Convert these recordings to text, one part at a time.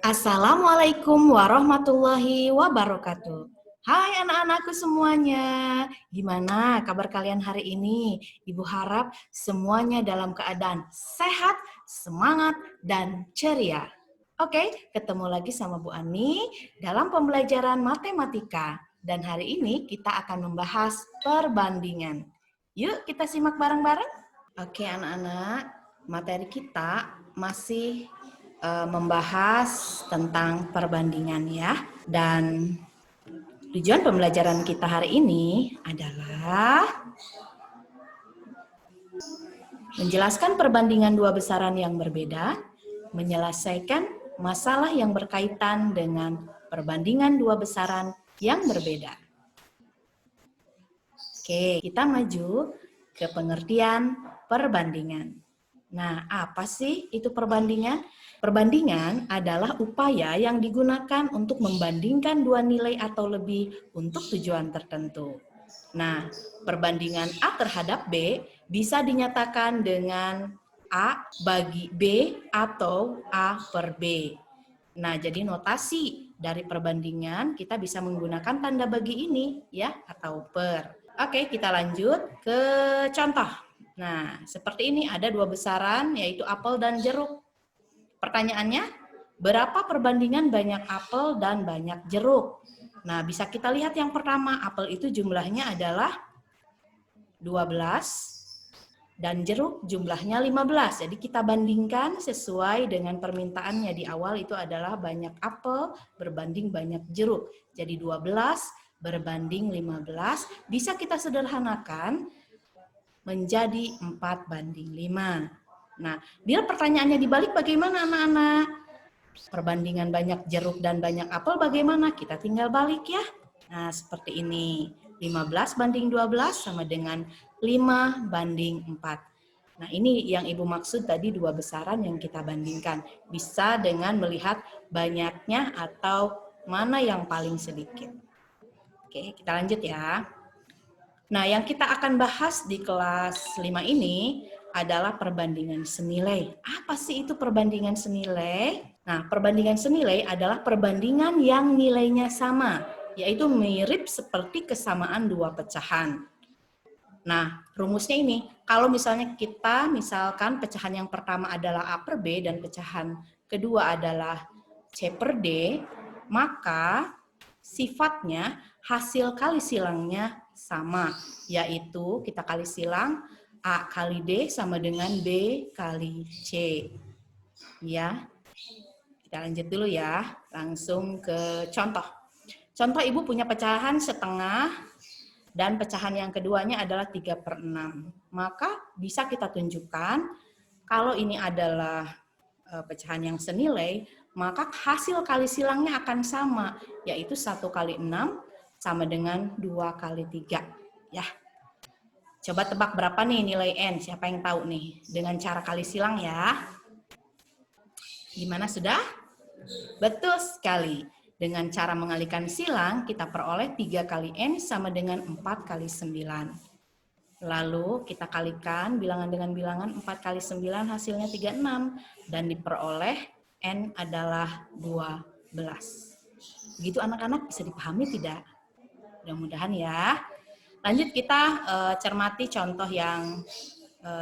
Assalamualaikum warahmatullahi wabarakatuh. Hai anak-anakku semuanya, gimana kabar kalian hari ini? Ibu harap semuanya dalam keadaan sehat, semangat, dan ceria. Oke, ketemu lagi sama Bu Ani dalam pembelajaran matematika. Dan hari ini kita akan membahas perbandingan. Yuk kita simak bareng-bareng. Oke anak-anak, materi kita masih membahas tentang perbandingan ya. Dan tujuan pembelajaran kita hari ini adalah menjelaskan perbandingan dua besaran yang berbeda, menyelesaikan masalah yang berkaitan dengan perbandingan dua besaran yang berbeda. Oke, kita maju ke pengertian perbandingan. Nah, apa sih itu perbandingan? Perbandingan adalah upaya yang digunakan untuk membandingkan dua nilai atau lebih untuk tujuan tertentu. Nah, perbandingan A terhadap B bisa dinyatakan dengan A bagi B atau A per B. Nah, jadi notasi dari perbandingan kita bisa menggunakan tanda bagi ini ya atau per. Oke, kita lanjut ke contoh. Nah, seperti ini ada dua besaran yaitu apel dan jeruk. Pertanyaannya, berapa perbandingan banyak apel dan banyak jeruk? Nah, bisa kita lihat yang pertama, apel itu jumlahnya adalah 12 dan jeruk jumlahnya 15. Jadi kita bandingkan sesuai dengan permintaannya di awal itu adalah banyak apel berbanding banyak jeruk. Jadi 12 berbanding 15 bisa kita sederhanakan menjadi 4:5. Nah, bila pertanyaannya dibalik bagaimana anak-anak? Perbandingan banyak jeruk dan banyak apel bagaimana? Kita tinggal balik ya. Nah, seperti ini. 15:12 sama dengan 5:4. Nah, ini yang Ibu maksud tadi dua besaran yang kita bandingkan. Bisa dengan melihat banyaknya atau mana yang paling sedikit. Oke, kita lanjut ya. Nah, yang kita akan bahas di kelas 5 ini adalah perbandingan senilai. Apa sih itu perbandingan senilai? Nah, perbandingan senilai adalah perbandingan yang nilainya sama, yaitu mirip seperti kesamaan dua pecahan. Nah, rumusnya ini, kalau misalnya kita misalkan pecahan yang pertama adalah A per B dan pecahan kedua adalah C per D, maka sifatnya hasil kali silangnya sama, yaitu kita kali silang A kali D sama dengan B kali C. Ya, kita lanjut dulu ya, langsung ke contoh. Contoh Ibu punya pecahan setengah dan pecahan yang keduanya adalah 3/6. Maka bisa kita tunjukkan kalau ini adalah pecahan yang senilai, maka hasil kali silangnya akan sama, yaitu 1 kali 6 sama dengan 2 kali 3. Ya. Coba tebak berapa nih nilai N? Siapa yang tahu nih? Dengan cara kali silang ya. Gimana sudah? Betul sekali. Dengan cara mengalihkan silang, kita peroleh 3 kali N sama dengan 4 kali 9. Lalu kita kalikan bilangan dengan bilangan 4 kali 9 hasilnya 36. Dan diperoleh N adalah 12. Begitu anak-anak bisa dipahami tidak? Mudah-mudahan ya. Lanjut kita cermati contoh yang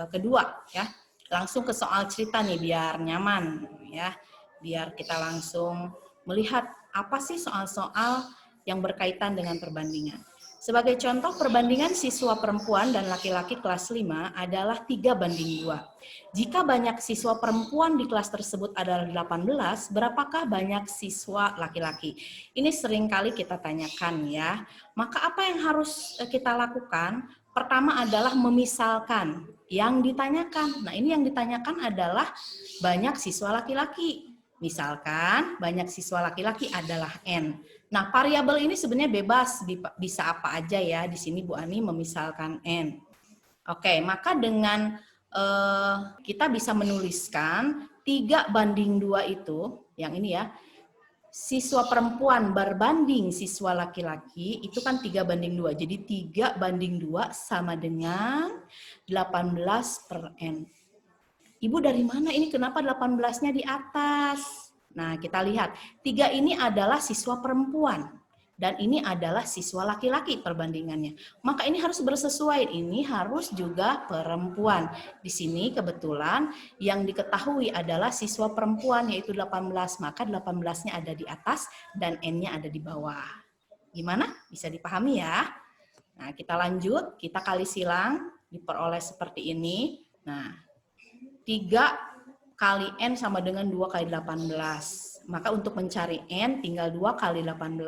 kedua ya. Langsung ke soal cerita nih biar nyaman ya. Biar kita langsung melihat apa sih soal-soal yang berkaitan dengan perbandingan. Sebagai contoh, perbandingan siswa perempuan dan laki-laki kelas 5 adalah 3:2. Jika banyak siswa perempuan di kelas tersebut adalah 18, berapakah banyak siswa laki-laki? Ini sering kali kita tanyakan ya. Maka apa yang harus kita lakukan? Pertama adalah memisalkan yang ditanyakan. Nah, ini yang ditanyakan adalah banyak siswa laki-laki. Misalkan banyak siswa laki-laki adalah N. Nah, variabel ini sebenarnya bebas, bisa apa aja ya. Di sini Bu Ani memisalkan N. Oke, maka dengan kita bisa menuliskan 3:2 itu, yang ini ya, siswa perempuan berbanding siswa laki-laki, itu kan 3:2. Jadi 3:2 sama dengan 18 per N. Ibu dari mana ini? Kenapa 18-nya di atas? Nah, kita lihat 3 ini adalah siswa perempuan dan ini adalah siswa laki-laki perbandingannya. Maka ini harus bersesuaian, ini harus juga perempuan. Di sini kebetulan yang diketahui adalah siswa perempuan yaitu 18, maka 18-nya ada di atas dan N-nya ada di bawah. Gimana? Bisa dipahami ya? Nah, kita lanjut, kita kali silang, diperoleh seperti ini. Nah, 3 kali N sama dengan 2 kali 18. Maka untuk mencari N tinggal 2 kali 18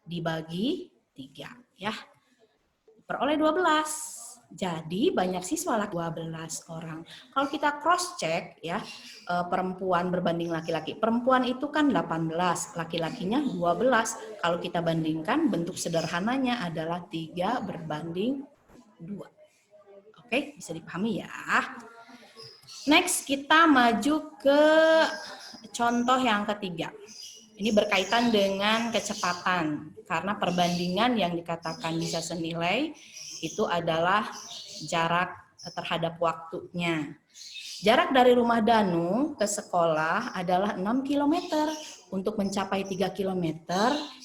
dibagi 3 ya. Peroleh 12. Jadi banyak siswa laki 12 orang. Kalau kita cross check ya, perempuan berbanding laki-laki. Perempuan itu kan 18, laki-lakinya 12. Kalau kita bandingkan bentuk sederhananya adalah 3 berbanding 2. Oke, bisa dipahami ya. Next, kita maju ke contoh yang ketiga. Ini berkaitan dengan kecepatan. Karena perbandingan yang dikatakan bisa senilai itu adalah jarak terhadap waktunya. Jarak dari rumah Danu ke sekolah adalah 6 km. Untuk mencapai 3 km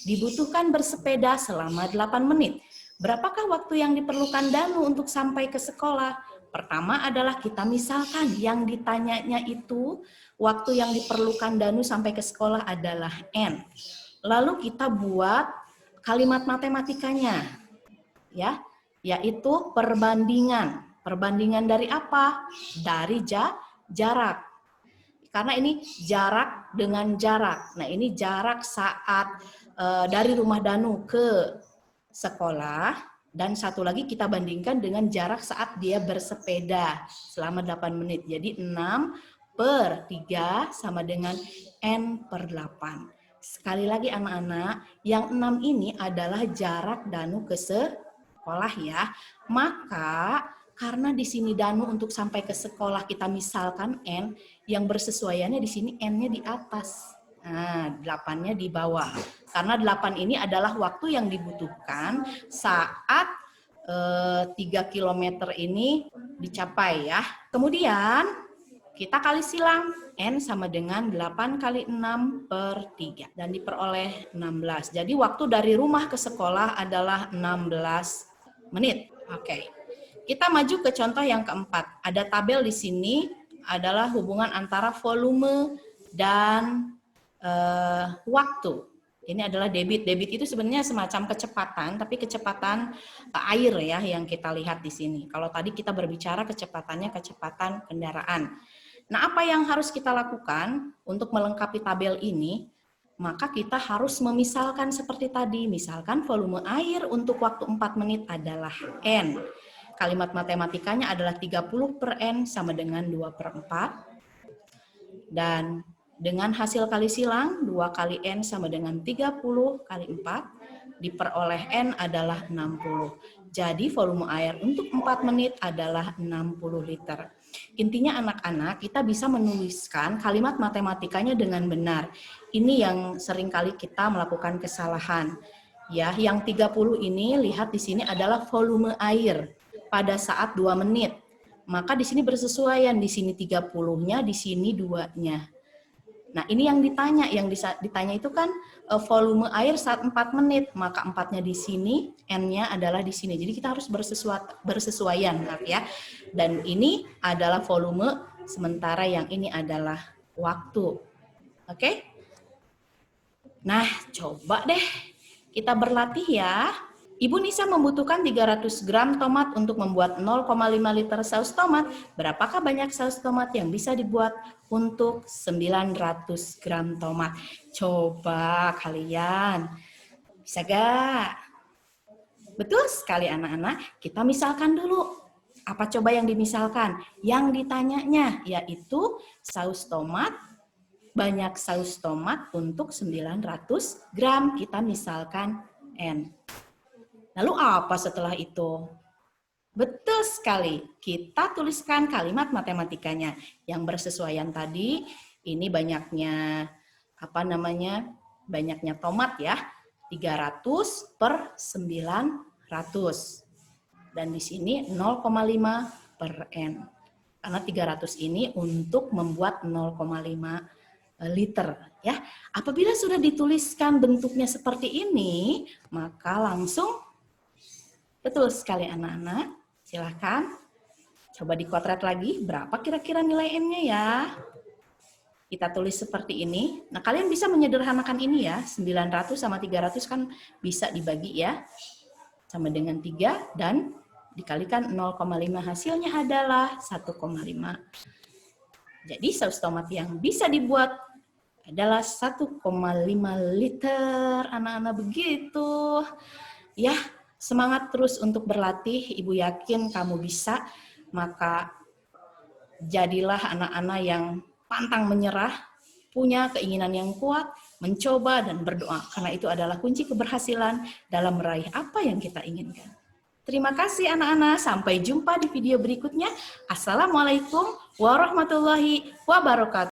dibutuhkan bersepeda selama 8 menit. Berapakah waktu yang diperlukan Danu untuk sampai ke sekolah? Pertama adalah kita misalkan yang ditanyanya itu waktu yang diperlukan Danu sampai ke sekolah adalah N. Lalu kita buat kalimat matematikanya, ya, yaitu perbandingan. Perbandingan dari apa? Dari jarak. Karena ini jarak dengan jarak. Nah, ini jarak saat dari rumah Danu ke sekolah. Dan satu lagi kita bandingkan dengan jarak saat dia bersepeda selama 8 menit. Jadi 6/3 sama dengan N/8. Sekali lagi anak-anak, yang 6 ini adalah jarak Danu ke sekolah ya. Maka karena di sini Danu untuk sampai ke sekolah kita misalkan N, yang bersesuaiannya di sini N-nya di atas. Nah, 8-nya di bawah. Karena 8 ini adalah waktu yang dibutuhkan saat 3 km ini dicapai ya. Kemudian kita kali silang. N sama dengan 8 kali 6/3. Dan diperoleh 16. Jadi waktu dari rumah ke sekolah adalah 16 menit. Oke. Kita maju ke contoh yang keempat. Ada tabel di sini adalah hubungan antara volume dan waktu. Ini adalah debit. Debit itu sebenarnya semacam kecepatan, tapi kecepatan air ya yang kita lihat di sini. Kalau tadi kita berbicara kecepatannya kecepatan kendaraan. Nah, apa yang harus kita lakukan untuk melengkapi tabel ini? Maka kita harus memisalkan seperti tadi. Misalkan volume air untuk waktu 4 menit adalah N. Kalimat matematikanya adalah 30/N sama dengan 2/4. Dan dengan hasil kali silang, 2 kali N sama dengan 30 kali 4, diperoleh N adalah 60. Jadi volume air untuk 4 menit adalah 60 liter. Intinya anak-anak, kita bisa menuliskan kalimat matematikanya dengan benar. Ini yang seringkali kita melakukan kesalahan. Ya, yang 30 ini lihat di sini adalah volume air pada saat 2 menit. Maka di sini bersesuaian, di sini 30-nya, di sini 2-nya. Nah, ini yang ditanya itu kan volume air saat 4 menit, maka 4-nya di sini, N-nya adalah di sini. Jadi kita harus bersesuaian, ya. Dan ini adalah volume, sementara yang ini adalah waktu. Oke? Nah, coba deh kita berlatih ya. Ibu Nisa membutuhkan 300 gram tomat untuk membuat 0,5 liter saus tomat. Berapakah banyak saus tomat yang bisa dibuat untuk 900 gram tomat? Coba kalian, bisa gak? Betul sekali anak-anak, kita misalkan dulu. Apa coba yang dimisalkan? Yang ditanyanya yaitu saus tomat, banyak saus tomat untuk 900 gram. Kita misalkan N. Lalu apa setelah itu? Betul sekali, kita tuliskan kalimat matematikanya. Yang bersesuaian tadi, ini banyaknya, banyaknya tomat ya, 300/900. Dan di sini 0,5/N. Karena 300 ini untuk membuat 0,5 liter. Ya, apabila sudah dituliskan bentuknya seperti ini, maka langsung betul sekali anak-anak. Silakan coba dikotret lagi berapa kira-kira nilai N-nya ya. Kita tulis seperti ini. Nah, kalian bisa menyederhanakan ini ya. 900 sama 300 kan bisa dibagi ya. Sama dengan 3 dan dikalikan 0,5 hasilnya adalah 1,5. Jadi saus tomat yang bisa dibuat adalah 1,5 liter. Anak-anak begitu. Ya, semangat terus untuk berlatih. Ibu yakin kamu bisa. Maka jadilah anak-anak yang pantang menyerah, punya keinginan yang kuat, mencoba dan berdoa. Karena itu adalah kunci keberhasilan dalam meraih apa yang kita inginkan. Terima kasih anak-anak. Sampai jumpa di video berikutnya. Assalamualaikum warahmatullahi wabarakatuh.